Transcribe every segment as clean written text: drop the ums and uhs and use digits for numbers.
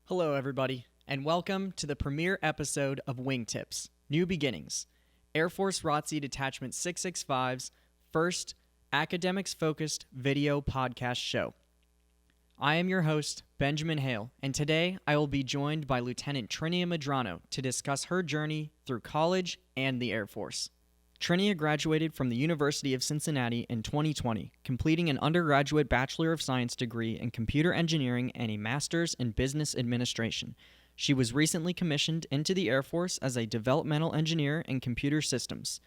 Hello, everybody, and welcome to the premiere episode of WingTips, New Beginnings, Air Force ROTC Detachment 665's first academics-focused video podcast show. I am your host, Benjamin Hale, and today I will be joined by Lieutenant Trinia Medrano to discuss her journey through college and the Air Force. Trinia graduated from the University of Cincinnati in 2020, completing an undergraduate Bachelor of Science degree in computer engineering and a master's in business administration. She was recently commissioned into the Air Force as a developmental engineer in computer systems.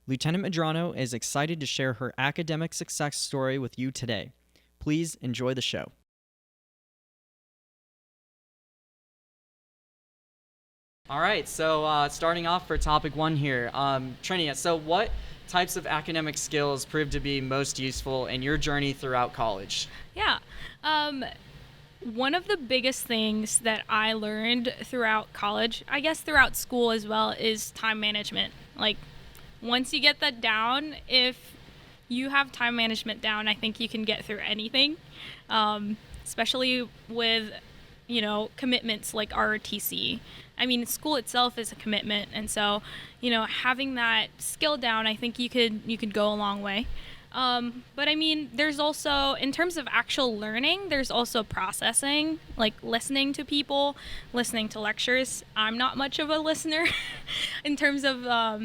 Lieutenant Medrano is excited to share her academic success story with you today. Please enjoy the show. All right, so starting off for topic one here, Trinia, so what types of academic skills proved to be most useful in your journey throughout college? Yeah. One of the biggest things that I learned throughout college, I guess throughout school as well, is time management. Like, once you get that down, if you have time management down, I think you can get through anything, especially with, commitments like ROTC. I mean, school itself is a commitment, and so, having that skill down, I think you could go a long way. But I mean, there's also, in terms of actual learning, there's also processing, like listening to people, listening to lectures. I'm not much of a listener in terms of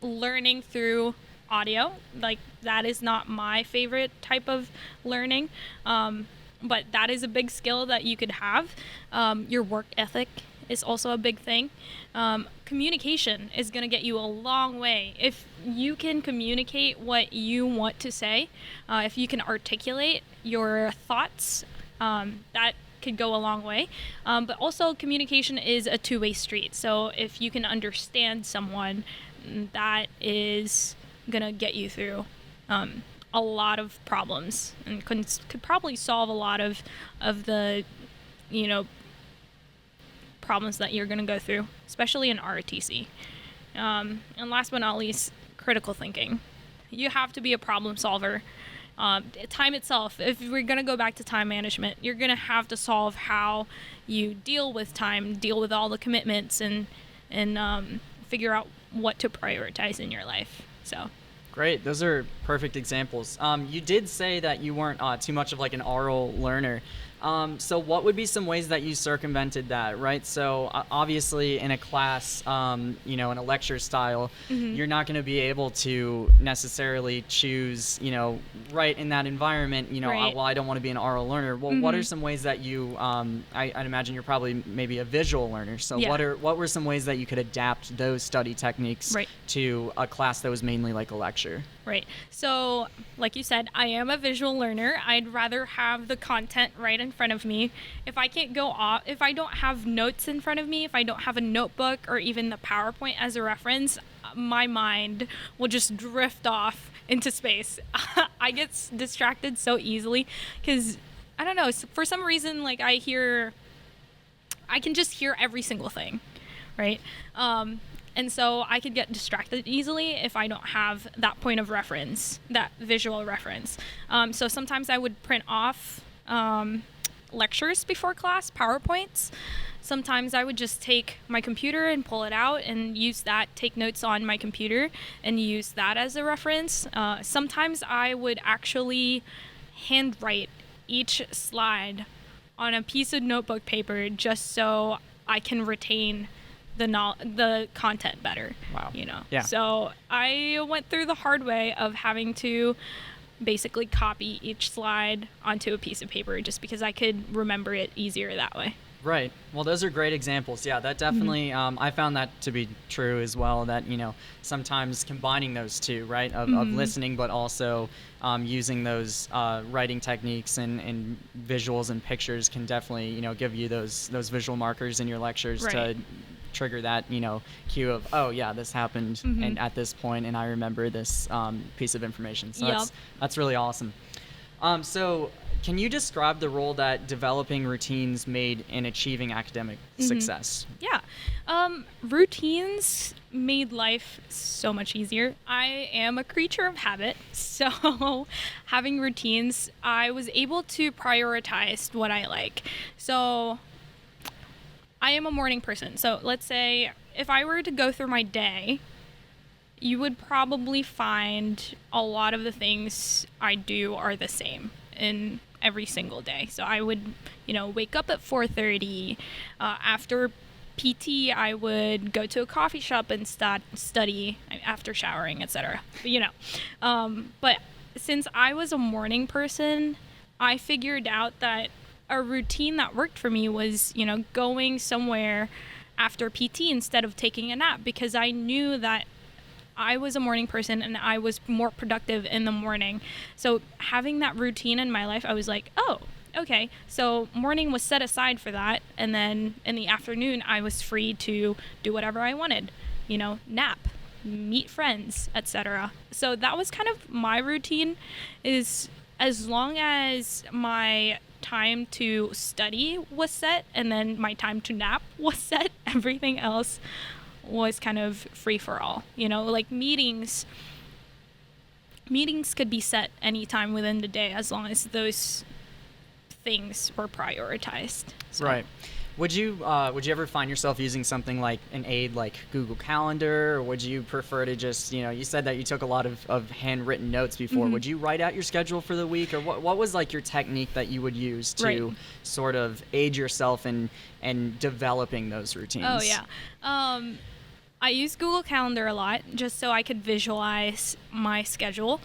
learning through audio. Like, that is not my favorite type of learning. But that is a big skill that you could have. Your work ethic is also a big thing. Communication is going to get you a long way. If you can communicate what you want to say, if you can articulate your thoughts, that could go a long way. But also, communication is a two-way street. So if you can understand someone, that is going to get you through a lot of problems and could probably solve a lot of the problems that you're going to go through, especially in ROTC. And last but not least, critical thinking. You have to be a problem solver. Time itself, if we're going to go back to time management, you're going to have to solve how you deal with time, deal with all the commitments, and figure out what to prioritize in your life. So Great. Those are perfect examples. You did say that you weren't too much of like an oral learner. So what would be some ways that you circumvented that, right? So obviously in a class, in a lecture style, you're not going to be able to necessarily choose, right in that environment, Right. Well, I don't want to be an oral learner. Well, what are some ways that you, I'd imagine you're probably maybe a visual learner. So Yeah. what were some ways that you could adapt those study techniques Right. to a class that was mainly like a lecture? Right. So, like you said, I am a visual learner. I'd rather have the content right in front of me. If I can't go off, if I don't have notes in front of me, if I don't have a notebook or even the PowerPoint as a reference, my mind will just drift off into space. I get distracted so easily because, I don't know, for some reason, like I can just hear every single thing, right? And so I could get distracted easily if I don't have that point of reference, that visual reference. So sometimes I would print off lectures before class, PowerPoints. Sometimes I would just take my computer and pull it out and use that, take notes on my computer and use that as a reference. Sometimes I would actually handwrite each slide on a piece of notebook paper just so I can retain the content better. Wow. Yeah. So I went through the hard way of having to basically copy each slide onto a piece of paper just because I could remember it easier that way. Right. Well, those are great examples. Yeah, that definitely, I found that to be true as well, that, sometimes combining those two, right, of listening, but also using those writing techniques and visuals and pictures can definitely, give you those visual markers in your lectures to trigger that, cue of, oh yeah, this happened and at this point, and I remember this piece of information. So that's really awesome. So can you describe the role that developing routines made in achieving academic success? Yeah. Routines made life so much easier. I am a creature of habit, so having routines, I was able to prioritize what I like. So I am a morning person. So let's say if I were to go through my day, you would probably find a lot of the things I do are the same in every single day. So I would, wake up at 4:30. After PT, I would go to a coffee shop and study after showering, etc. But since I was a morning person, I figured out that a routine that worked for me was, going somewhere after PT instead of taking a nap, because I knew that I was a morning person and I was more productive in the morning. So having that routine in my life, I was like, oh, okay. So morning was set aside for that. And then in the afternoon, I was free to do whatever I wanted, nap, meet friends, etc. So that was kind of my routine, is as long as my time to study was set and then my time to nap was set, everything else was kind of free for all. Like meetings could be set anytime within the day as long as those things were prioritized. So. Right. Would you ever find yourself using something like an aid like Google Calendar, or would you prefer to just, you said that you took a lot of handwritten notes before. Would you write out your schedule for the week, or what was like your technique that you would use to sort of aid yourself in developing those routines? Oh, yeah. I use Google Calendar a lot just so I could visualize my schedule.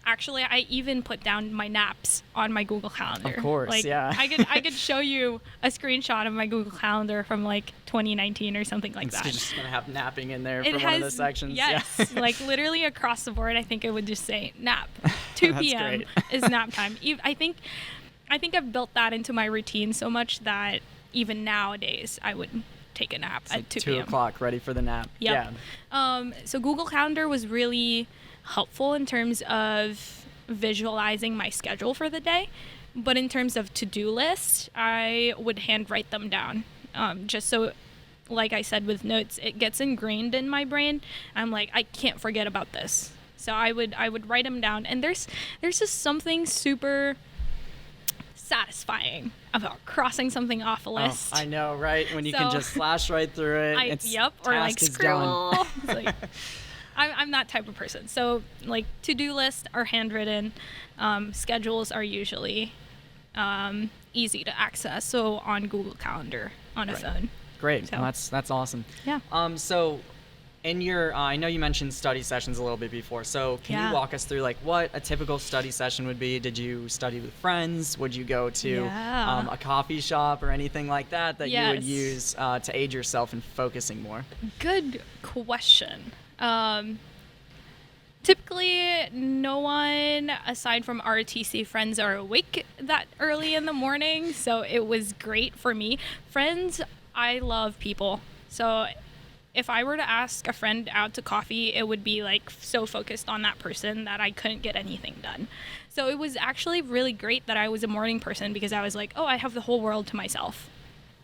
Actually, I even put down my naps on my Google Calendar. Of course, yeah. I could show you a screenshot of my Google Calendar from like 2019 or something like that. It's just gonna have napping in there for one of the sections. Yes, like literally across the board, I think it would just say nap. 2 p.m. is nap time. I think I've built that into my routine so much that even nowadays I would take a nap at 2 p.m. 2 o'clock, ready for the nap. Yep. Yeah. So Google Calendar was really helpful in terms of visualizing my schedule for the day. But in terms of to-do lists, I would handwrite them down. Just so, like I said with notes, it gets ingrained in my brain. I'm like, I can't forget about this. So I would write them down. And there's just something super satisfying about crossing something off a list. Oh, I know, right? When you can just slash right through it. Or like scribble. It's like, I'm that type of person. So like to-do lists are handwritten. Schedules are usually easy to access. So on Google Calendar on a phone. Great. So. Well, that's awesome. Yeah. So in your, I know you mentioned study sessions a little bit before. So can you walk us through like what a typical study session would be? Did you study with friends? Would you go to a coffee shop or anything like that you would use to aid yourself in focusing more? Good question. Typically, no one aside from ROTC friends are awake that early in the morning, so it was great for me. Friends, I love people. So if I were to ask a friend out to coffee, it would be like so focused on that person that I couldn't get anything done. So it was actually really great that I was a morning person, because I was like, oh, I have the whole world to myself.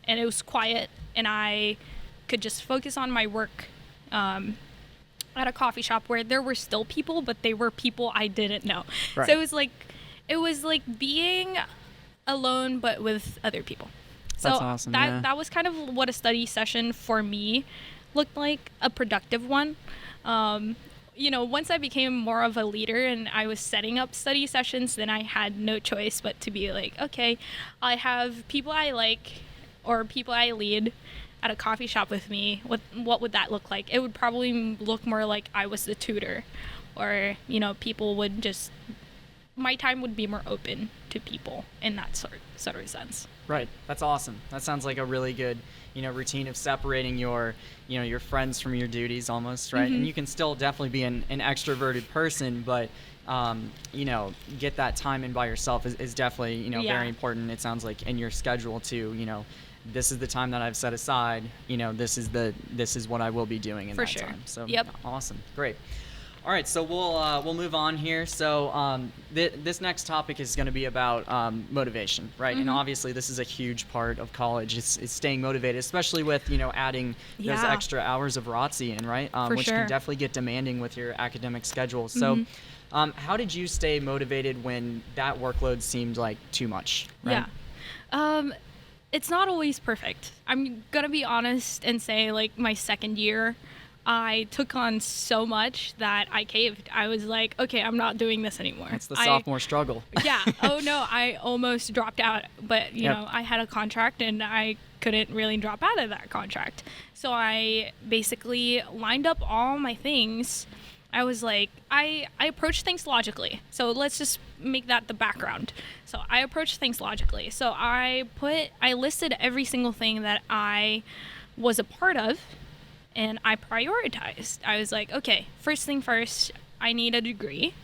And it was quiet, and I could just focus on my work. At a coffee shop where there were still people, but they were people I didn't know. Right. So it was like being alone, but with other people. So that's awesome. That was kind of what a study session for me looked like, a productive one. Once I became more of a leader and I was setting up study sessions, then I had no choice but to be like, okay, I have people I like or people I lead at a coffee shop with me. What would that look like? It would probably look more like I was the tutor, or people would just, my time would be more open to people in that sort of sense. Right. That's awesome. That sounds like a really good routine of separating your your friends from your duties almost, right? Mm-hmm. And you can still definitely be an extroverted person, but get that time in by yourself is definitely very important. It sounds like in your schedule to this is the time that I've set aside. This is what I will be doing in that time. So awesome, great. All right, so we'll move on here. So this next topic is going to be about motivation, right? And obviously, this is a huge part of college. It's staying motivated, especially with adding those extra hours of ROTC in, right? Which can definitely get demanding with your academic schedule. So, how did you stay motivated when that workload seemed like too much? Right? Yeah. It's not always perfect. I'm gonna be honest and say, like, my second year, I took on so much that I caved. I was like, okay, I'm not doing this anymore. It's the sophomore struggle. Yeah. Oh no, I almost dropped out, but you know, I had a contract and I couldn't really drop out of that contract. So I basically lined up all my things. I was like, I approached things logically. So let's just make that the background. So I approached things logically. So I listed every single thing that I was a part of, and I prioritized. I was like, okay, first thing first, I need a degree.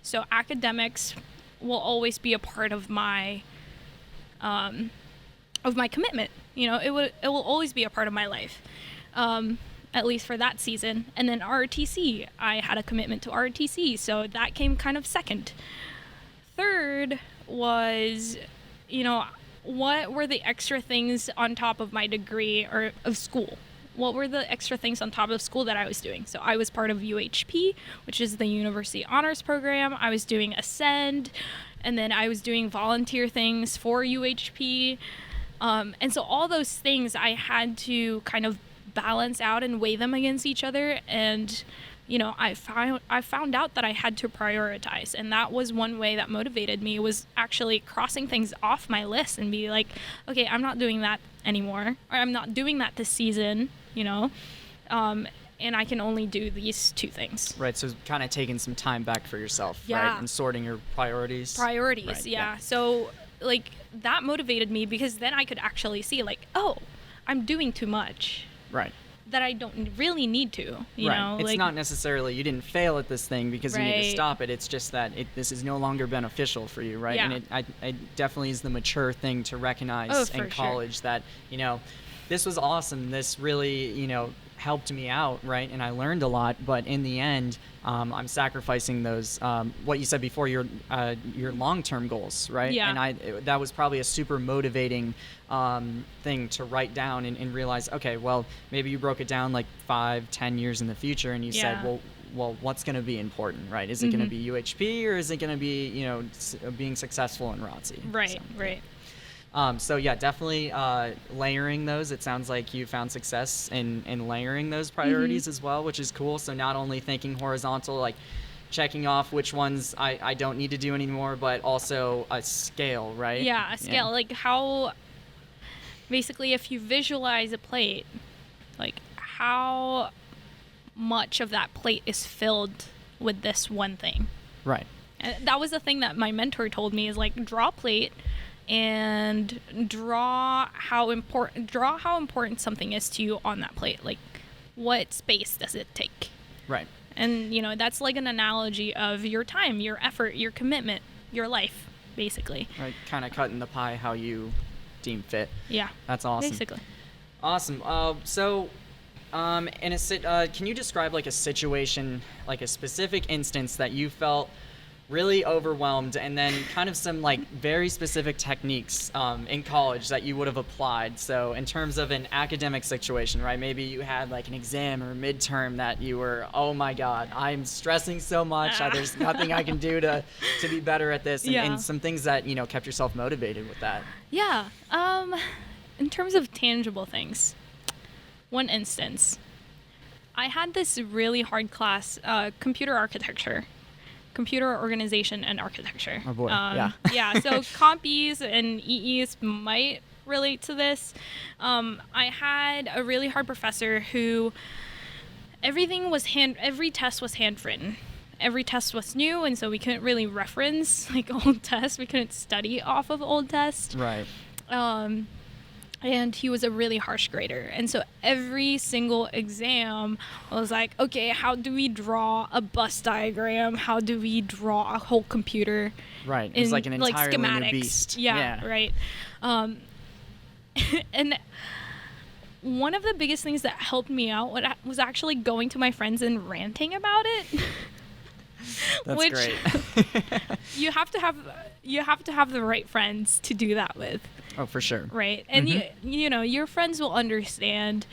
So academics will always be a part of my commitment. You know, it will always be a part of my life. At least for that season. And then ROTC, I had a commitment to ROTC, so that came kind of second. Third was, what were the extra things on top of my degree or of school? What were the extra things on top of school that I was doing? So I was part of UHP, which is the University Honors Program. I was doing Ascend, and then I was doing volunteer things for UHP. And so all those things I had to kind of balance out and weigh them against each other, and I found out that I had to prioritize, and that was one way that motivated me, was actually crossing things off my list and be like, okay, I'm not doing that anymore, or I'm not doing that this season, and I can only do these two things. Right, so kind of taking some time back for yourself, right, and sorting your priorities. Right, yeah. So like that motivated me, because then I could actually see like, oh, I'm doing too much. Right. That I don't really need to, you know? It's not necessarily you didn't fail at this thing because you need to stop it. It's just that this is no longer beneficial for you, right? Yeah. And it definitely is the mature thing to recognize in college that, this was awesome. This really, helped me out, right? And I learned a lot, but in the end, I'm sacrificing those, what you said before, your long-term goals, right? Yeah. And that was probably a super motivating thing to write down and realize, okay, well, maybe you broke it down like 5-10 years in the future, and you said, well, what's going to be important, right? Is it going to be UHP, or is it going to be, being successful in ROTC? Right, right. So yeah, definitely layering those. It sounds like you found success in layering those priorities as well, which is cool. So not only thinking horizontal, like checking off which ones I don't need to do anymore, but also a scale, right? Yeah, a scale. Yeah. Like how, basically, if you visualize a plate, like how much of that plate is filled with this one thing. Right. And that was the thing that my mentor told me, is like, draw a plate and draw how important something is to you on that plate. Like, what space does it take? Right. And, that's like an analogy of your time, your effort, your commitment, your life, basically. Right. Kind of cutting the pie how you deem fit. Yeah. That's awesome. Basically. Awesome. Can you describe like a situation, like a specific instance that you felt really overwhelmed, and then kind of some like very specific techniques in college that you would have applied? So in terms of an academic situation, right? Maybe you had like an exam or midterm that you were, oh my God, I'm stressing so much. There's nothing I can do to be better at this. And some things that, kept yourself motivated with that. Yeah. In terms of tangible things, one instance, I had this really hard class, computer architecture. Computer organization and architecture. Oh boy, yeah, so compies and EEs might relate to this. I had a really hard professor who every test was handwritten. Every test was new, and so we couldn't really reference like old tests. We couldn't study off of old tests. Right. And he was a really harsh grader. And so every single exam was like, okay, how do we draw a bus diagram? How do we draw a whole computer? Right. It's like an entirely schematics. New beast. Yeah, right. And one of the biggest things that helped me out was actually going to my friends and ranting about it. That's Which great. you have to have the right friends to do that with. Oh, for sure. Right. And you know, your friends will understand.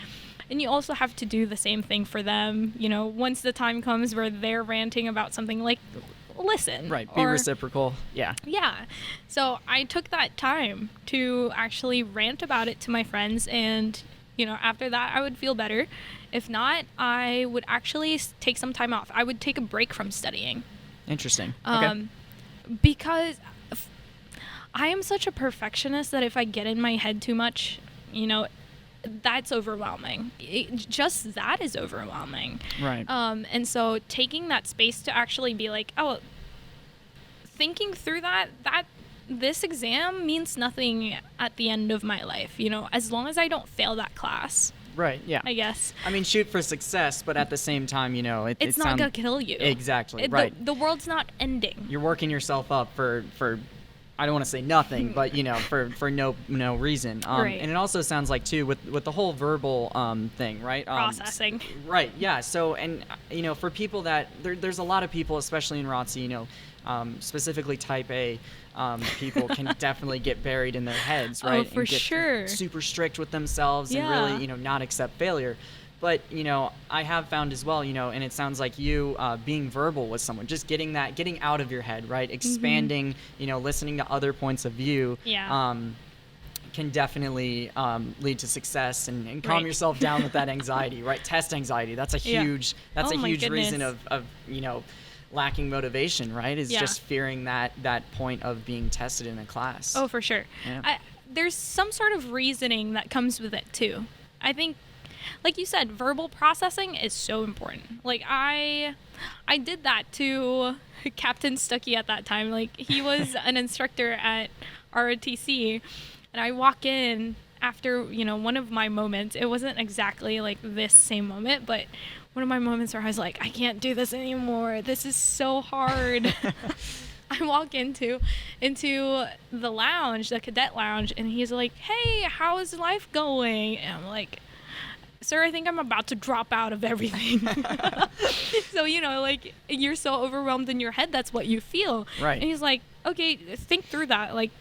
And you also have to do the same thing for them. You know, once the time comes where they're ranting about something, like, listen. Right. Be reciprocal. Yeah. Yeah. So I took that time to actually rant about it to my friends. And, you know, after that, I would feel better. If not, I would actually take some time off. I would take a break from studying. Interesting. Okay. Because I am such a perfectionist that if I get in my head too much, you know, that's overwhelming. Just that is overwhelming. Right. And so taking that space to actually be like, oh, thinking through that this exam means nothing at the end of my life, you know, as long as I don't fail that class. Right. Yeah. I guess. I mean, shoot for success, but at the same time, you know, it's not going to kill you. Exactly. Right. The world's not ending. You're working yourself up for I don't want to say nothing, but, you know, for no reason. Right. And it also sounds like, too, with the whole verbal thing, right? Processing. Right, yeah. So, and, you know, for people that, there's a lot of people, especially in ROTC, you know, specifically type A people can definitely get buried in their heads, right? Oh, for and get sure. super strict with themselves and really, you know, not accept failure. But, you know, I have found as well, you know, and it sounds like you being verbal with someone, just getting out of your head, right? Expanding, you know, listening to other points of view. Yeah. Can definitely lead to success and calm yourself down with that anxiety, right? Test anxiety. That's a huge, reason of, you know, lacking motivation, right? Is just fearing that point of being tested in a class. Oh, for sure. Yeah. There's some sort of reasoning that comes with it too. I think, like you said, verbal processing is so important. Like I did that to Captain Stuckey at that time. Like he was an instructor at AFROTC, and I walk in after, you know, one of my moments. It wasn't exactly like this same moment, but one of my moments where I was like, I can't do this anymore. This is so hard. I walk into the lounge, the cadet lounge, and he's like, hey, how is life going? And I'm like, sir, I think I'm about to drop out of everything. So, you know, like, you're so overwhelmed in your head, that's what you feel. Right. And he's like, okay, think through that. Like,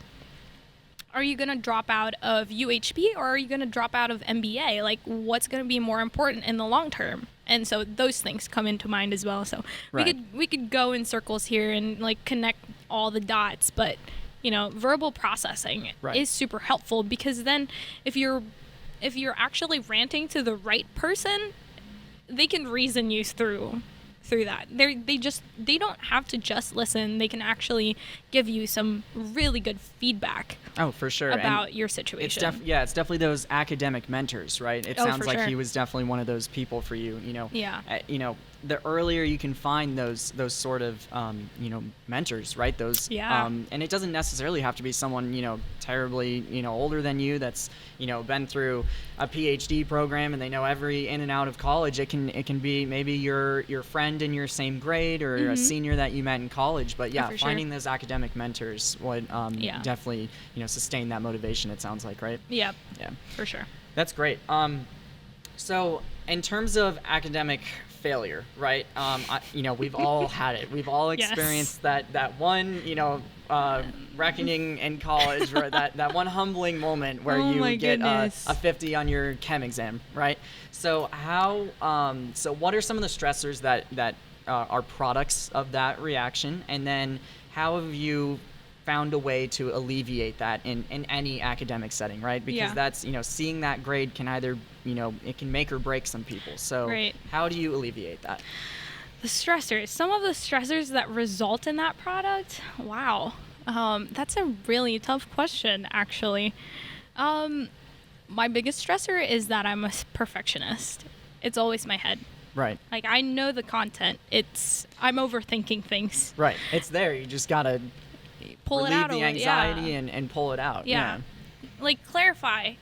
are you going to drop out of UHB or are you going to drop out of MBA? Like, what's going to be more important in the long term? And so those things come into mind as well. So we could go in circles here and, like, connect all the dots. But, you know, verbal processing is super helpful, because then if you're actually ranting to the right person, they can reason you through that. They don't have to just listen. They can actually give you some really good feedback. Oh, for sure. About your situation. It's definitely those academic mentors, right? It sounds like sure. he was definitely one of those people for you, you know. Yeah. You know, the earlier you can find those sort of, you know, mentors, right? Those, and it doesn't necessarily have to be someone, you know, terribly, you know, older than you that's, you know, been through a PhD program and they know every in and out of college. It can be maybe your friend in your same grade or a senior that you met in college. But finding those academic mentors would definitely, you know, sustain that motivation, it sounds like, right? Yeah. Yeah. For sure. That's great. So in terms of academic failure, right? You know, we've all had it. We've all experienced that one, you know, reckoning in college, or that one humbling moment where you get a 50 on your chem exam, right? So so what are some of the stressors that are products of that reaction? And then how have you found a way to alleviate that in any academic setting, right? Because that's, you know, seeing that grade can either, you know, it can make or break some people. So how do you alleviate that? The stressors, some of the stressors that result in that product, wow. That's a really tough question, actually. My biggest stressor is that I'm a perfectionist. It's always my head. Right. Like, I know the content. I'm overthinking things. Right. It's there. You just gotta pull it out. Relieve the anxiety and pull it out. Yeah. Like, clarify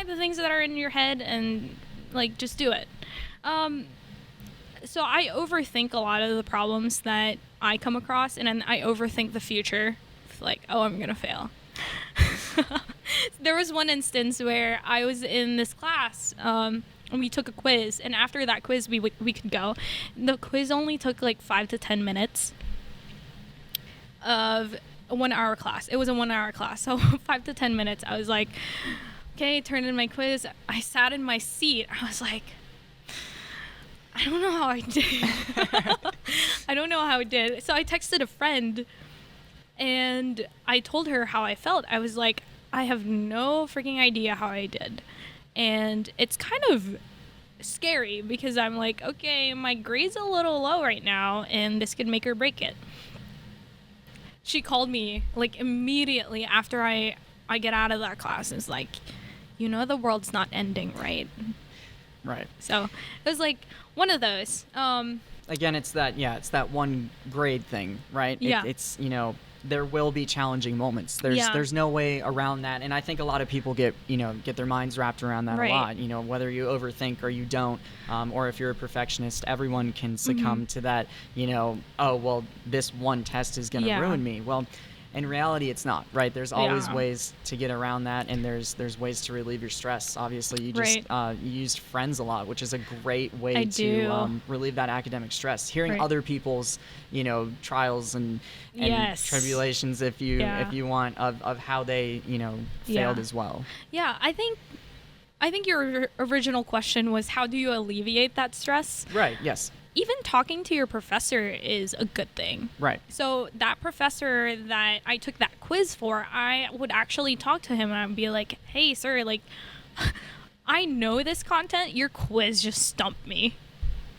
the things that are in your head and, like, just do it. So I overthink a lot of the problems that I come across, and then I overthink the future. Like, oh, I'm gonna fail. There was one instance where I was in this class, and we took a quiz, and after that quiz we could go. The quiz only took like 5 to 10 minutes of a 1 hour class. It was a 1 hour class, so 5 to 10 minutes. I was like, okay, turned in my quiz. I sat in my seat. I was like, I don't know how I did. I don't know how I did. So I texted a friend and I told her how I felt. I was like, I have no freaking idea how I did. And it's kind of scary because I'm like, okay, my grade's a little low right now and this could make or break it. She called me like immediately after I get out of that class and is like, you know, the world's not ending, right? Right. So it was like one of those. Again, it's that one grade thing, right? Yeah. It's, you know, there will be challenging moments. There's no way around that. And I think a lot of people get their minds wrapped around that Right. a lot. You know, whether you overthink or you don't, or if you're a perfectionist, everyone can succumb to that, you know, oh, well, this one test is going to ruin me. Well, in reality, it's not, right? There's always ways to get around that, and there's ways to relieve your stress. Obviously, you just you used friends a lot, which is a great way to relieve that academic stress. Hearing other people's, you know, trials and tribulations, if you want, of how they, you know, failed as well. Yeah, I think your original question was, how do you alleviate that stress? Right. Yes. Even talking to your professor is a good thing. Right. So that professor that I took that quiz for, I would actually talk to him and I'd be like, hey, sir, like, I know this content. Your quiz just stumped me.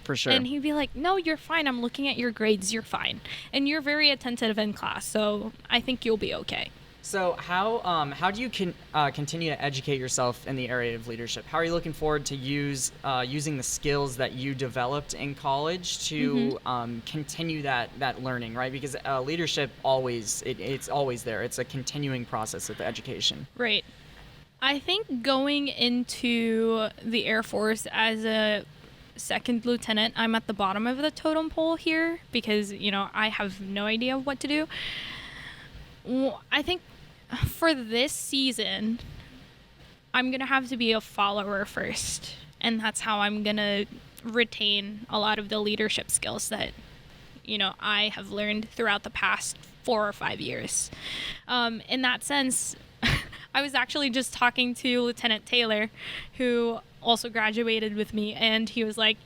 For sure. And he'd be like, no, you're fine. I'm looking at your grades. You're fine. And you're very attentive in class. So I think you'll be okay. So how do you continue to educate yourself in the area of leadership? How are you looking forward to using the skills that you developed in college to continue that learning, right? Because leadership it's always there. It's a continuing process of education. Right. I think going into the Air Force as a second lieutenant, I'm at the bottom of the totem pole here because, you know, I have no idea what to do. I think for this season, I'm going to have to be a follower first. And that's how I'm going to retain a lot of the leadership skills that, you know, I have learned throughout the past 4 or 5 years. In that sense, I was actually just talking to Lieutenant Taylor, who also graduated with me, and he was like,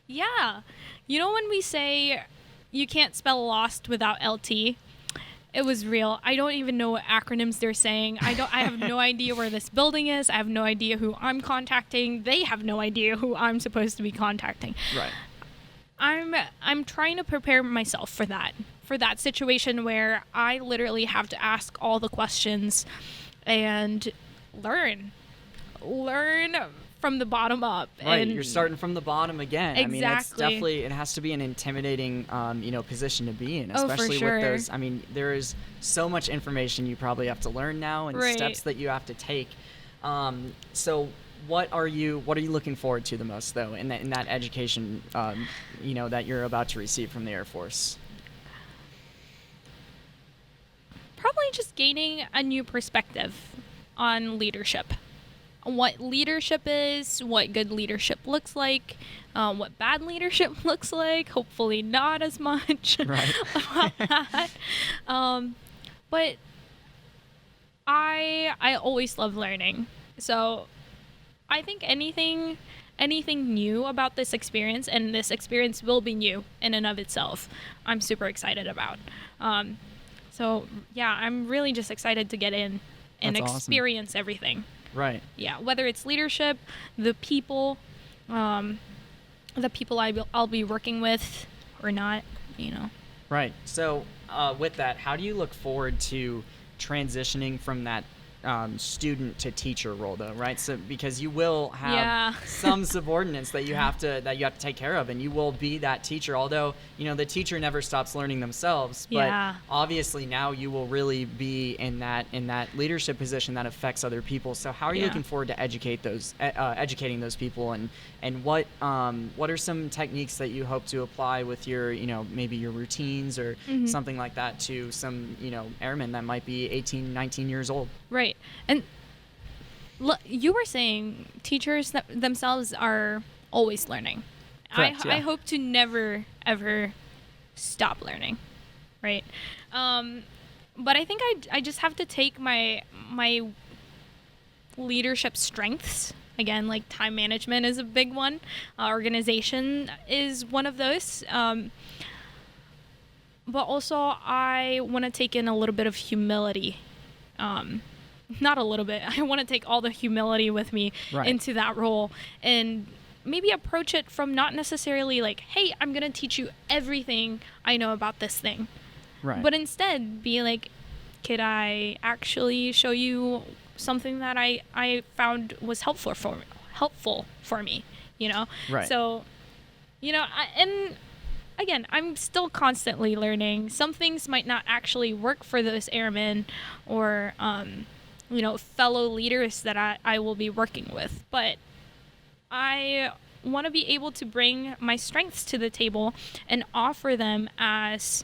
yeah, you know when we say you can't spell lost without LT? It was real. I don't even know what acronyms they're saying. I have no idea where this building is. I have no idea who I'm contacting. They have no idea who I'm supposed to be contacting. Right. I'm trying to prepare myself for that situation where I literally have to ask all the questions and learn from the bottom up. Right, and you're starting from the bottom again. Exactly. I mean, that's definitely, it has to be an intimidating, position to be in, Oh, for especially sure. with those. I mean, there is so much information you probably have to learn now and steps that you have to take. So what are you looking forward to the most, though, in that education, that you're about to receive from the Air Force? Probably just gaining a new perspective on leadership. What leadership is, what good leadership looks like, what bad leadership looks like. Hopefully not as much Right. about that. But I always love learning. So I think anything new about this experience, and this experience will be new in and of itself, I'm super excited about. So yeah, I'm really just excited to get in and That's awesome. experience everything. Right. Yeah, whether it's leadership, the people I'll be working with or not, you know. Right. So with that, how do you look forward to transitioning from that student to teacher role, though, right? So because you will have some subordinates that you have to take care of, and you will be that teacher. Although the teacher never stops learning themselves, but obviously now you will really be in that leadership position that affects other people. So how are you looking forward to educating those people, and what are some techniques that you hope to apply with your maybe your routines or something like that to some airmen that might be 18, 19 years old? Right. And You were saying teachers themselves are always learning. Correct, yeah. I hope to never, ever stop learning, right? But I think I just have to take my leadership strengths. Again, like time management is a big one. Organization is one of those. But also I want to take in a little bit of humility. Not a little bit. I want to take all the humility with me into that role and maybe approach it from not necessarily like, hey, I'm going to teach you everything I know about this thing. Right. But instead be like, could I actually show you something that I found was helpful for me, you know? Right. So, you know, and again, I'm still constantly learning. Some things might not actually work for those airmen or, you know, fellow leaders that I will be working with. But I want to be able to bring my strengths to the table and offer them as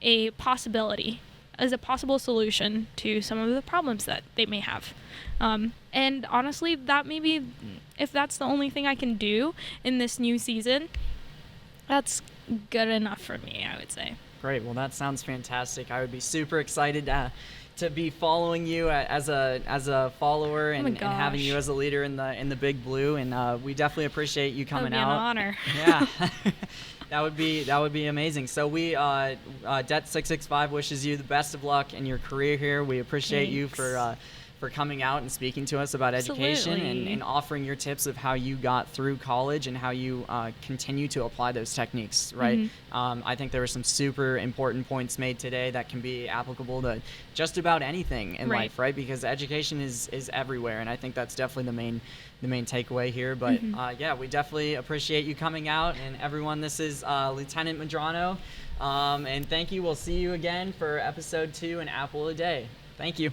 a possibility, as a possible solution to some of the problems that they may have. And honestly, that maybe, if that's the only thing I can do in this new season, that's good enough for me, I would say. Great. Well, that sounds fantastic. I would be super excited to be following you as a follower and having you as a leader in the Big Blue. And we definitely appreciate you coming out. That would be an honor. Yeah. That would be amazing. So we Det 665 wishes you the best of luck in your career here. We appreciate you for coming out and speaking to us about education and offering your tips of how you got through college and how you continue to apply those techniques, right? Mm-hmm. I think there were some super important points made today that can be applicable to just about anything in life, right? Because education is everywhere, and I think that's definitely the main takeaway here. But yeah, we definitely appreciate you coming out. And everyone, this is Lieutenant Medrano, and thank you. We'll see you again for episode 2 and Apple a Day. Thank you.